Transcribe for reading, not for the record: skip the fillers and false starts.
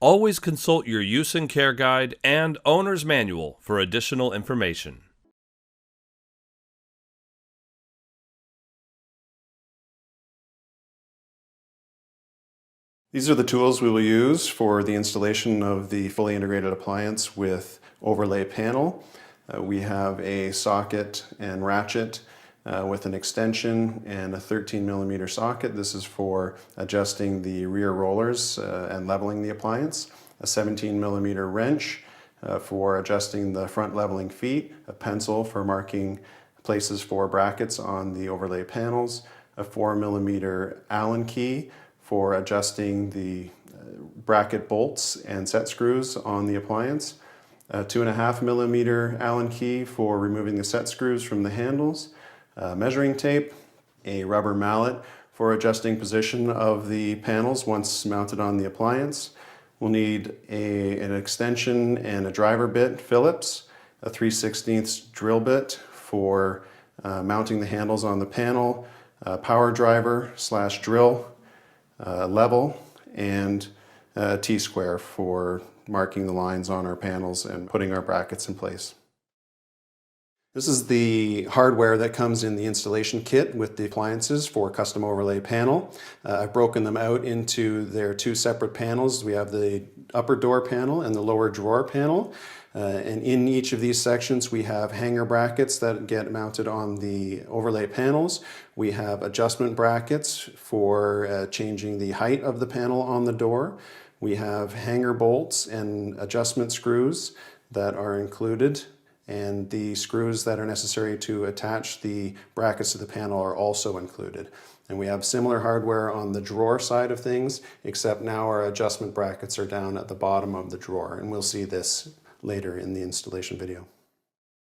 Always consult your use and care guide and owner's manual for additional information. These are the tools we will use for the installation of the fully integrated appliance with overlay panel. We have a socket and ratchet with an extension and a 13mm socket. This is for adjusting the rear rollers and leveling the appliance. A 17mm wrench for adjusting the front leveling feet. A pencil for marking places for brackets on the overlay panels. A 4mm Allen key for adjusting the bracket bolts and set screws on the appliance. A 2.5mm Allen key for removing the set screws from the handles. Measuring tape, a rubber mallet for adjusting position of the panels once mounted on the appliance. We'll need an extension and a driver bit Phillips, a 3/16 drill bit for mounting the handles on the panel, a power driver / drill, level, and a T-square for marking the lines on our panels and putting our brackets in place. This is the hardware that comes in the installation kit with the appliances for custom overlay panel. I've broken them out into their two separate panels. We have the upper door panel and the lower drawer panel. And in each of these sections we have hanger brackets that get mounted on the overlay panels. We have adjustment brackets for changing the height of the panel on the door. We have hanger bolts and adjustment screws that are included, and the screws that are necessary to attach the brackets to the panel are also included. And we have similar hardware on the drawer side of things, except now our adjustment brackets are down at the bottom of the drawer, and we'll see this later in the installation video.